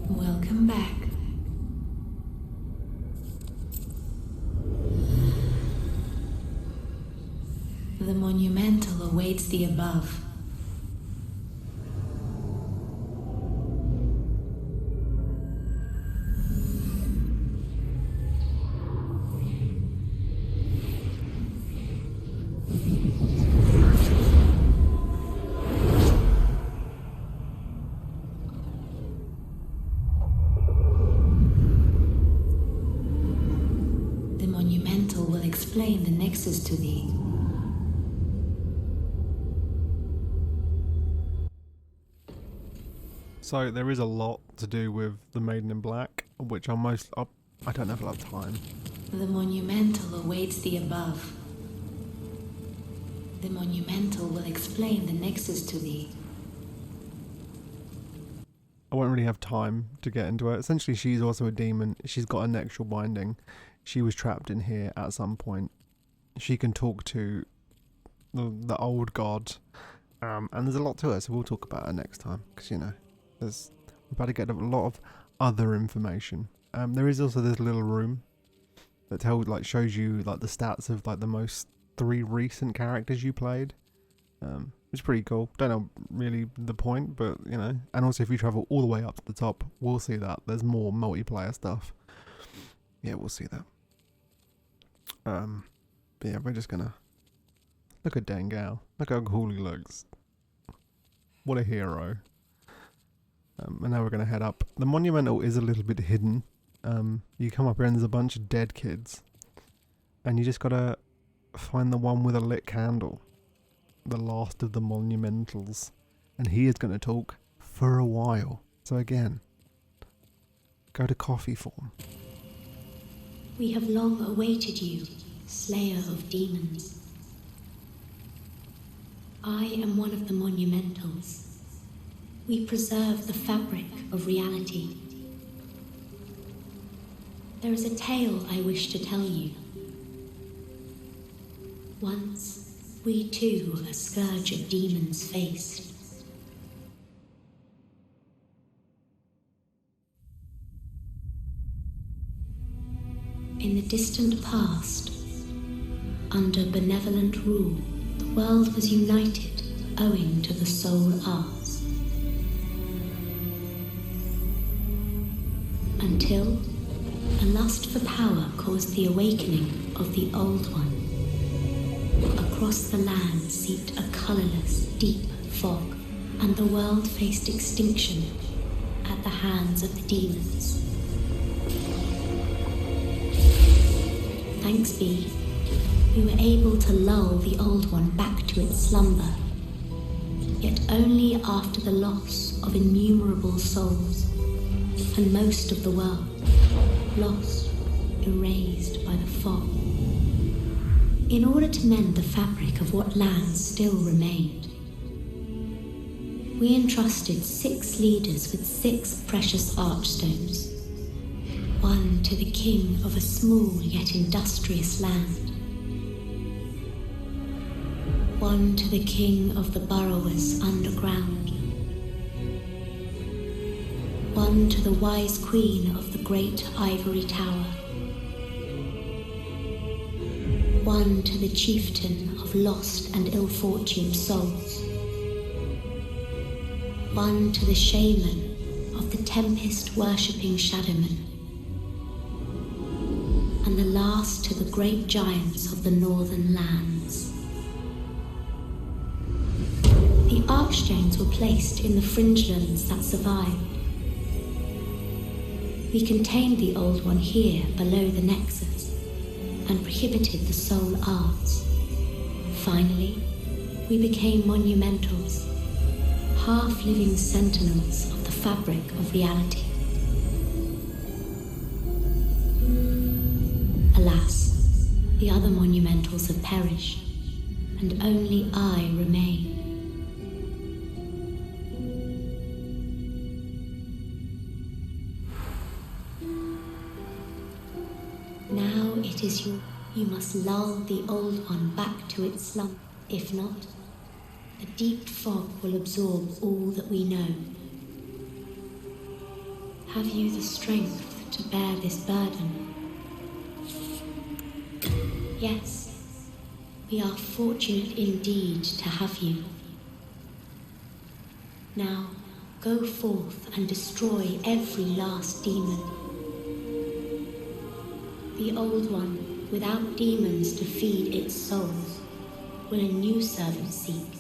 Welcome back. The monumental awaits the above. The monumental will explain the Nexus to thee. So there is a lot to do with the Maiden in Black, which I don't have a lot of time. The monumental awaits the above. The monumental will explain the Nexus to thee. I won't really have time to get into it. Essentially, she's also a demon. She's got a nexual binding. She was trapped in here at some point. She can talk to the old god, and there's a lot to her, so we'll talk about her next time, because, you know, we're about to get a lot of other information. There is also this little room that shows you like the stats of like the most 3 recent characters you played. It's pretty cool. Don't know really the point, but you know. And also, if you travel all the way up to the top, we'll see that there's more multiplayer stuff. Yeah, we'll see that. But yeah, we're just gonna look at Dangal. Look how cool he looks. What a hero. And now we're gonna head up. The monumental is a little bit hidden. You come up here and there's a bunch of dead kids, and you just gotta find the one with a lit candle, the last of the monumentals, and he is gonna talk for a while. So again, go to coffee form. We have long awaited you, slayer of demons. I am one of the monumentals. We preserve the fabric of reality. There is a tale I wish to tell you. Once, we too a scourge of demons faced. In the distant past, under benevolent rule, the world was united owing to the soul arts. Until a lust for power caused the awakening of the Old One. Across the land seeped a colorless, deep fog, and the world faced extinction at the hands of the demons. Thanks be, we were able to lull the Old One back to its slumber, yet only after the loss of innumerable souls, and most of the world lost, erased by the fog. In order to mend the fabric of what lands still remained, we entrusted 6 leaders with 6 precious archstones, one to the king of a small yet industrious land, one to the king of the burrowers underground, one to the wise queen of the great ivory tower, one to the chieftain of lost and ill-fortuned souls, one to the shaman of the tempest-worshipping shadowmen, and the last to the great giants of the northern lands. The archstones were placed in the fringelands that survived. We contained the Old One here below the Nexus, and prohibited the soul arts. Finally, we became monumentals, half-living sentinels of the fabric of reality. Alas, the other monumentals have perished, and only I remain. Now it is you must lull the Old One back to its slumber. If not, the deep fog will absorb all that we know. Have you the strength to bear this burden? Yes, We are fortunate indeed to have you. Now, go forth and destroy every last demon. The Old One, without demons to feed its souls, will a new servant seek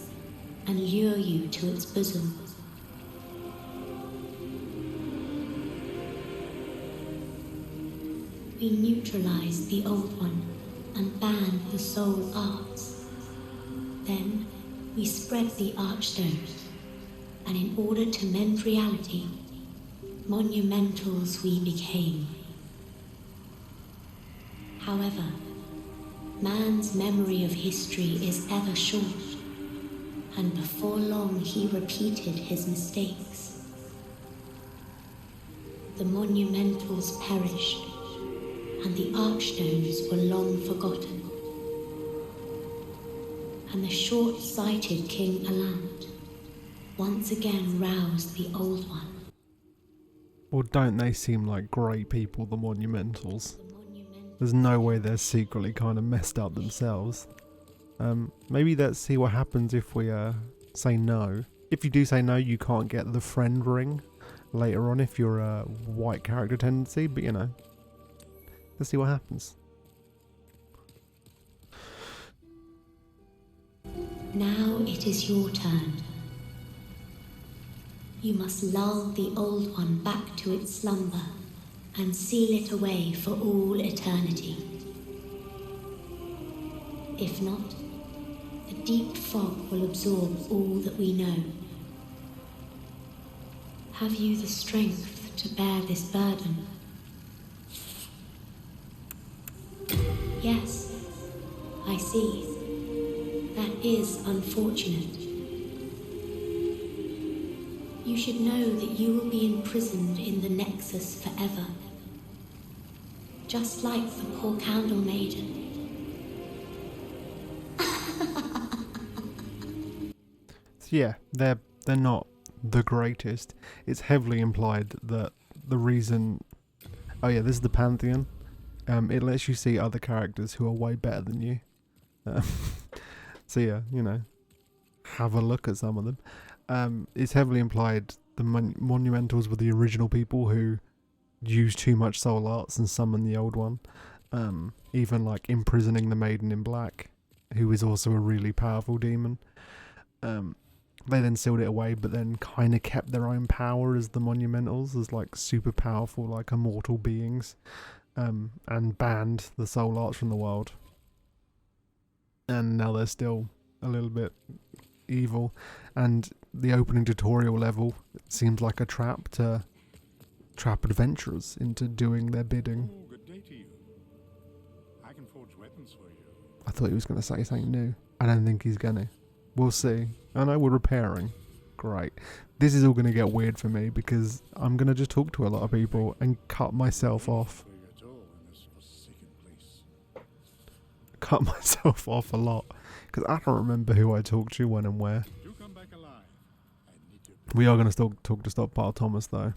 and lure you to its bosom. We neutralize the Old One and ban the soul arts. Then we spread the archstones, and in order to mend reality, monumentals we became. However, man's memory of history is ever short, and before long he repeated his mistakes. The monumentals perished, and the archstones were long forgotten. And the short-sighted King Alant once again roused the Old One. Or don't they seem like great people, the Monumentals? There's no way they're secretly kind of messed up themselves. Maybe let's see what happens if we say no. If you do say no, you can't get the friend ring later on if you're a white character tendency, but you know. Let's see what happens. Now it is your turn. You must lull the Old One back to its slumber and seal it away for all eternity. If not, the deep fog will absorb all that we know. Have you the strength to bear this burden? Yes, I see. That is unfortunate. You should know that you will be imprisoned in the Nexus forever. Just like the poor candle maiden. So yeah, they're not the greatest. It's heavily implied that the reason... Oh yeah, this is the Pantheon. It lets you see other characters who are way better than you. So yeah, you know, have a look at some of them. It's heavily implied the Monumentals were the original people who used too much soul arts and summoned the Old One. Even like imprisoning the Maiden in Black, who is also a really powerful demon. They then sealed it away, but then kind of kept their own power as the Monumentals, as like super powerful, like immortal beings. And banned the soul arts from the world. And now they're still a little bit evil. And the opening tutorial level seems like a trap to trap adventurers into doing their bidding. Oh, good day to you. I can forge weapons for you. I thought he was going to say something new. I don't think he's going to. We'll see. I know we're repairing. Great. This is all going to get weird for me because I'm going to just talk to a lot of people and cut myself off. Cut myself off a lot because I don't remember who I talked to, when and where. We are going to talk to Stockpile Thomas though,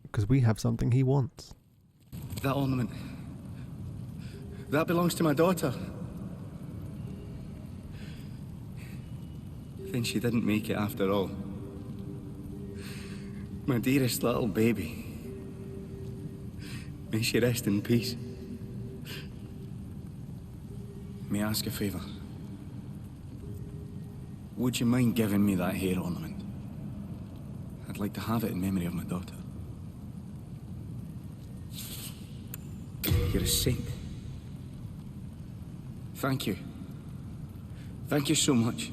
because we have something he wants. That ornament, that belongs to my daughter. Then she didn't make it after all. My dearest little baby. May she rest in peace. May I ask a favour? Would you mind giving me that hair ornament? I'd like to have it in memory of my daughter. You're a saint. Thank you. Thank you so much.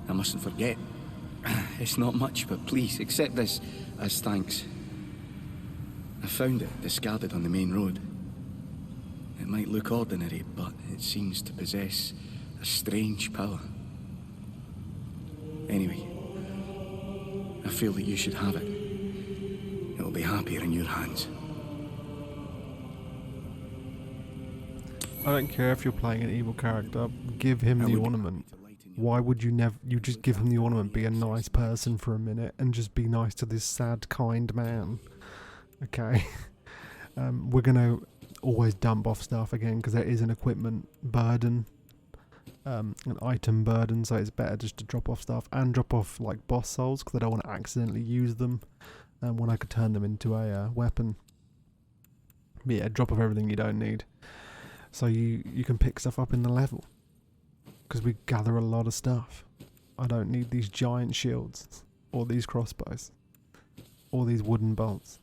I mustn't forget. It's not much, but please accept this as thanks. I found it discarded on the main road. It might look ordinary, but it seems to possess a strange power. Anyway, I feel that you should have it. It will be happier in your hands. I don't care if you're playing an evil character, give him the ornament. Why would you just give him the ornament, be a nice person for a minute, and just be nice to this sad, kind man? Okay. We're gonna always dump off stuff again because there is an equipment burden, an item burden, so it's better just to drop off stuff and drop off like boss souls because I don't want to accidentally use them when I could turn them into a weapon. But yeah, drop off everything you don't need, so you can pick stuff up in the level because we gather a lot of stuff. I don't need these giant shields or these crossbows or these wooden bolts.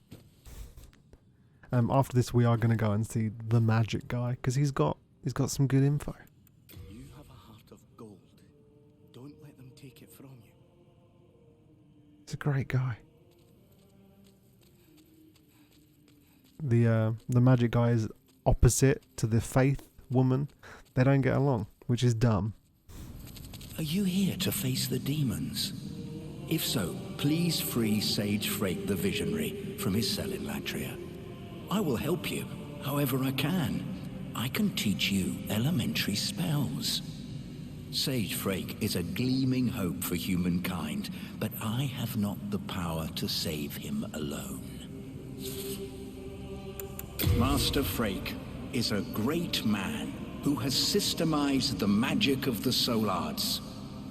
After this, we are going to go and see the magic guy because he's got some good info. You have a heart of gold. Don't let them take it from you. He's a great guy. The magic guy is opposite to the faith woman. They don't get along, which is dumb. Are you here to face the demons? If so, please free Sage Frake the Visionary from his cell in Latria. I will help you, however I can. I can teach you elementary spells. Sage Frake is a gleaming hope for humankind, but I have not the power to save him alone. Master Frake is a great man who has systemized the magic of the soul arts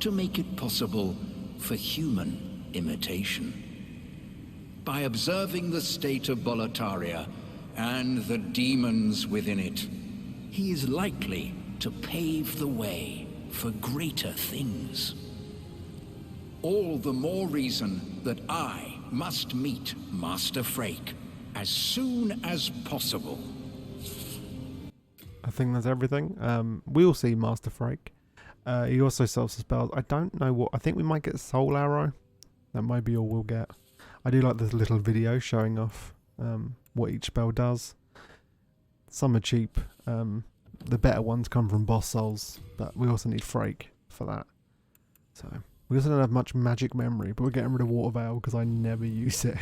to make it possible for human imitation. By observing the state of Boletaria and the demons within it, he is likely to pave the way for greater things. All the more reason that I must meet Master Frake as soon as possible. I think that's everything. We'll see Master Frake. He also sells the spells. I don't know what. I think we might get Soul Arrow. That might be all we'll get. I do like this little video showing off what each spell does. Some are cheap. The better ones come from boss souls, but we also need Frake for that. So we also don't have much magic memory, but we're getting rid of Water Veil because I never use it.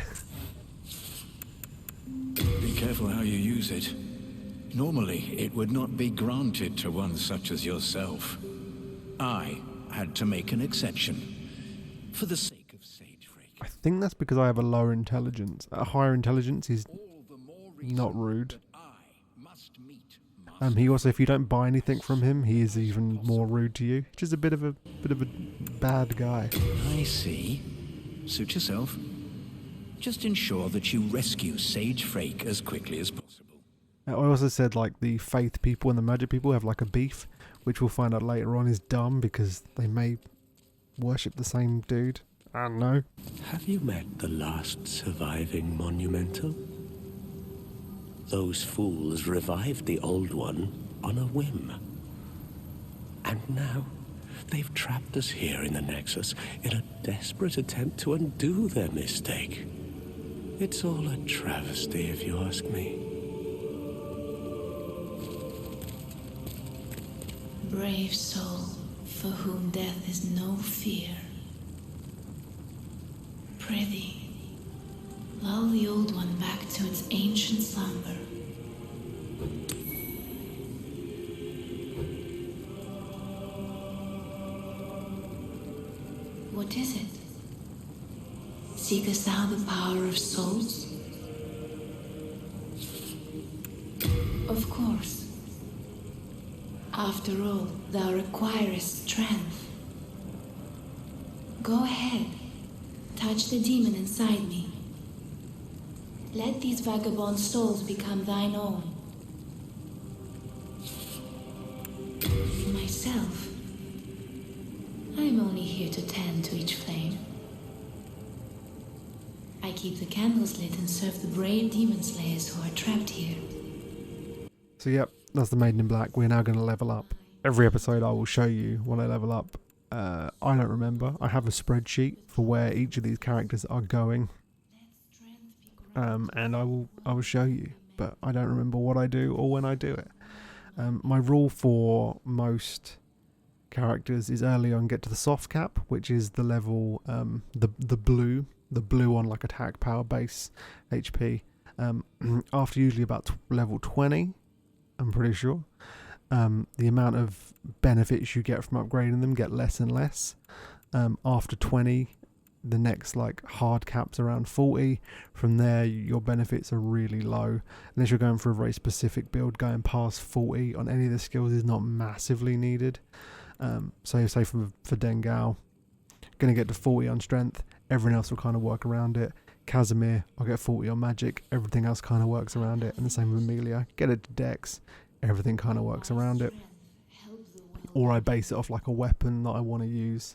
Be careful how you use it. Normally, it would not be granted to one such as yourself. I had to make an exception for the sake of Sage Frake. I think that's because I have a lower intelligence. A higher intelligence is not rude. He also, if you don't buy anything from him, he is even more rude to you. Just a bit of a bad guy. I see. Suit yourself. Just ensure that you rescue Sage Frake as quickly as possible. I also said like the faith people and the magic people have like a beef, which we'll find out later on is dumb because they may worship the same dude. I don't know. Have you met the last surviving monumental? Those fools revived the old one on a whim. And now they've trapped us here in the Nexus in a desperate attempt to undo their mistake. It's all a travesty, if you ask me. Brave soul, for whom death is no fear. Prithee, lull the old one back to its ancient slumber. What is it? Seekest thou the power of souls? Of course. After all, thou requirest strength. Go ahead. Touch the demon inside me. Let these vagabond souls become thine own. For myself, I am only here to tend to each flame. I keep the candles lit and serve the brave demon slayers who are trapped here. So yep, that's the Maiden in Black. We're now going to level up. Every episode I will show you when I level up. I don't remember. I have a spreadsheet for where each of these characters are going. And I will show you, but I don't remember what I do or when I do it. My rule for most characters is early on get to the soft cap, which is the level the blue on like attack, power, base, HP. After usually about level 20, I'm pretty sure, the amount of benefits you get from upgrading them get less and less. After 20, the next like hard cap's around 40. From there, your benefits are really low. Unless you're going for a very specific build, going past 40 on any of the skills is not massively needed. So say for Dengao, going to get to 40 on strength, everything else will kind of work around it. Casimir, I'll get 40 on magic, everything else kind of works around it. And the same with Amelia, get it to dex, everything kind of works around it. Or I base it off like a weapon that I want to use.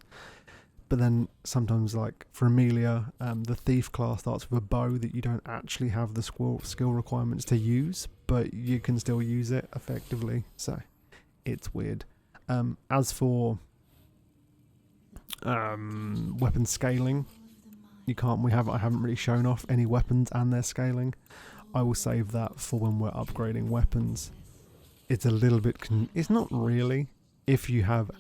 But then sometimes, like for Amelia, the thief class starts with a bow that you don't actually have the skill requirements to use, but you can still use it effectively. So it's weird. As for weapon scaling, you can't. I haven't really shown off any weapons and their scaling. I will save that for when we're upgrading weapons. It's a little bit. It's not really. If you have,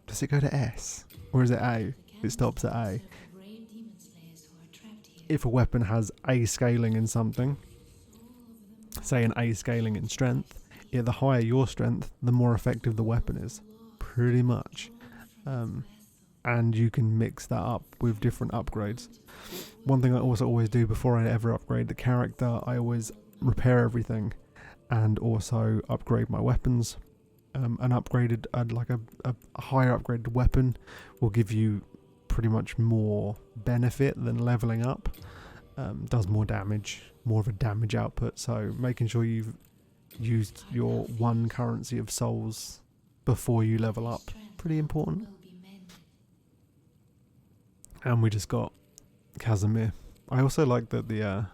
does it go to S? Or is it A? It stops at A. If a weapon has A scaling in something, say an A scaling in strength, the higher your strength, the more effective the weapon is. Pretty much. And you can mix that up with different upgrades. One thing I also always do before I ever upgrade the character, I always repair everything and also upgrade my weapons. An upgraded, like a higher upgraded weapon will give you pretty much more benefit than leveling up. Does more damage, more of a damage output. So making sure you've used your one currency of souls before you level up, pretty important. And we just got Casimir. I also like that the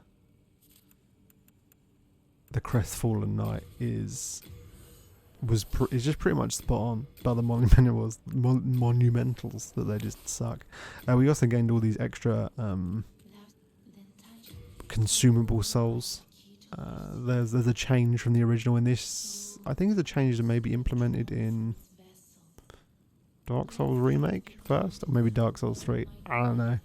Crestfallen Knight is just pretty much spot on, but the monumentals that they just suck. We also gained all these extra consumable souls. There's a change from the original in this. I think it's a change that may be implemented in Dark Souls Remake first, or maybe Dark Souls 3. I don't know.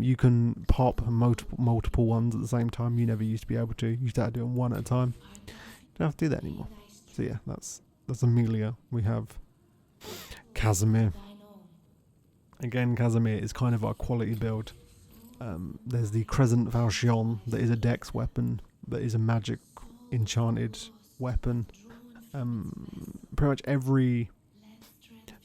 You can pop multiple ones at the same time. You never used to be able to. You used to have to do them one at a time. You don't have to do that anymore. So yeah, that's Amelia. We have Casimir. Again, Casimir is kind of our quality build. There's the Crescent Falchion that is a dex weapon, that is a magic enchanted weapon. Pretty much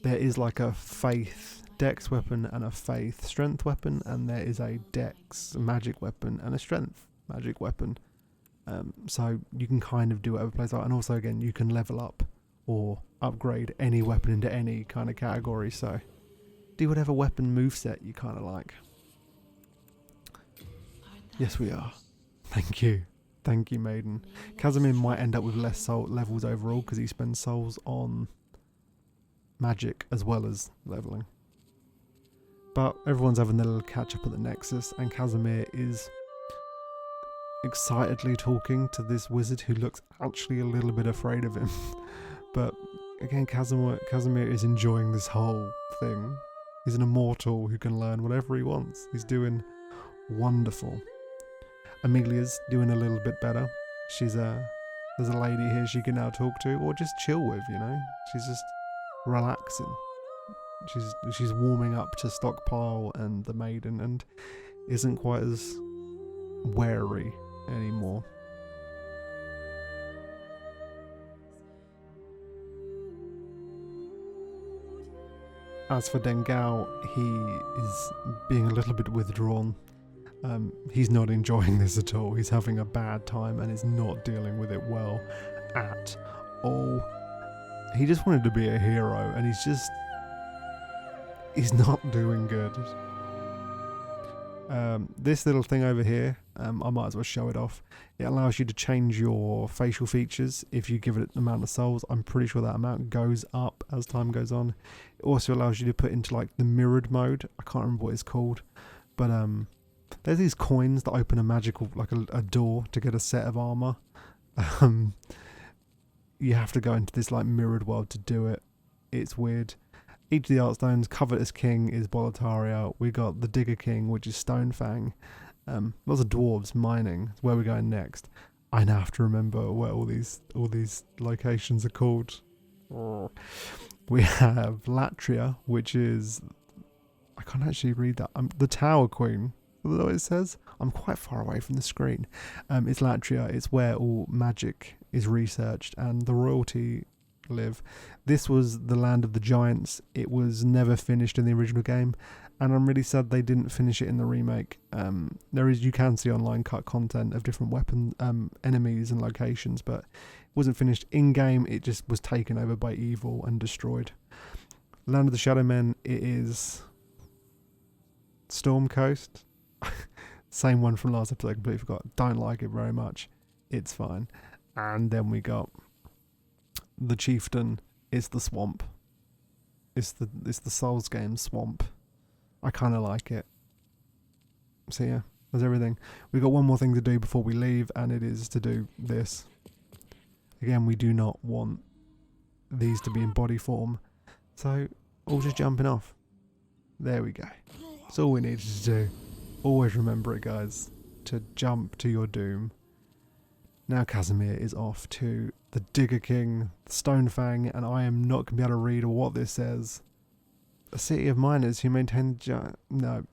there is like a faith dex weapon and a faith strength weapon, and there is a dex magic weapon and a strength magic weapon. So you can kind of do whatever plays out, and also again you can level up or upgrade any weapon into any kind of category, so do whatever weapon moveset you kind of like. Yes, we are. Thank you, Maiden. Casimir might end up with less soul levels overall because he spends souls on magic as well as leveling. But everyone's having their little catch up at the Nexus, and Casimir is excitedly talking to this wizard who looks actually a little bit afraid of him. But again, Casimir is enjoying this whole thing. He's an immortal who can learn whatever he wants. He's doing wonderful. Amelia's doing a little bit better. There's a lady here she can now talk to or just chill with, you know. She's just relaxing. She's warming up to Stockpile and the Maiden and isn't quite as wary anymore. As for Dengao, he is being a little bit withdrawn. He's not enjoying this at all. He's having a bad time and is not dealing with it well at all. He just wanted to be a hero, and he's not doing good. This little thing over here, I might as well show it off. It allows you to change your facial features if you give it an amount of souls. I'm pretty sure that amount goes up as time goes on. It also allows you to put into like the mirrored mode. I can't remember what it's called, but there's these coins that open a magical, like a door to get a set of armor. You have to go into this like mirrored world to do it. It's weird. Each of the art stones, Covetous King is Boletaria. We got the Digger King, which is Stonefang. Lots of dwarves mining. It's where we're going next. I now have to remember what all these locations are called. We have Latria, which is, I I can't actually read that. The Tower Queen. Is that what it says? I'm quite far away from the screen. It's Latria. It's where all magic is researched and the royalty live. This was the land of the giants. It was never finished in the original game, and I'm really sad they didn't finish it in the remake. You can see online cut content of different weapon enemies and locations, but it wasn't finished in game. It just was taken over by evil and destroyed. Land of the Shadow Men. It is Storm Coast. Same one from last episode. I completely forgot. Don't like it very much. It's fine. And then we got the Chieftain. It's the swamp. It's the Souls game swamp. I kind of like it. So yeah, that's everything. We've got one more thing to do before we leave, and it is to do this. Again, we do not want these to be in body form, so all just jumping off. There we go. That's all we needed to do. Always remember it, guys, to jump to your doom. Now Casimir is off to the Digger King, Stonefang, and I am not going to be able to read what this says. A city of miners who maintain the no.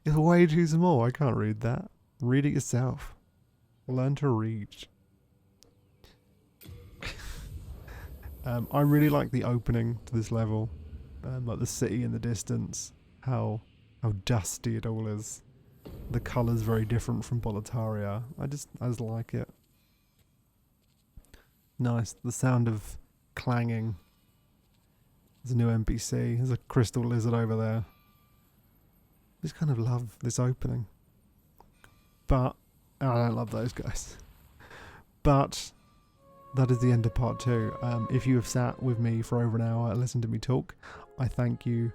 It's way too small. I can't read that. Read it yourself. Learn to read. I really like the opening to this level. Like the city in the distance. How dusty it all is. The colour's very different from Boletaria. I just like it. Nice. The sound of clanging. There's a new NPC. There's a crystal lizard over there. I just kind of love this opening. But I don't love those guys. But that is the end of part 2. If you have sat with me for over an hour and listened to me talk, I thank you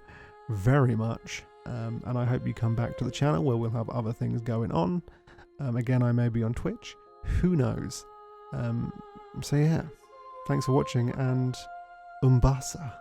very much. And I hope you come back to the channel where we'll have other things going on. Again, I may be on Twitch. Who knows? So yeah, thanks for watching, and Umbasa.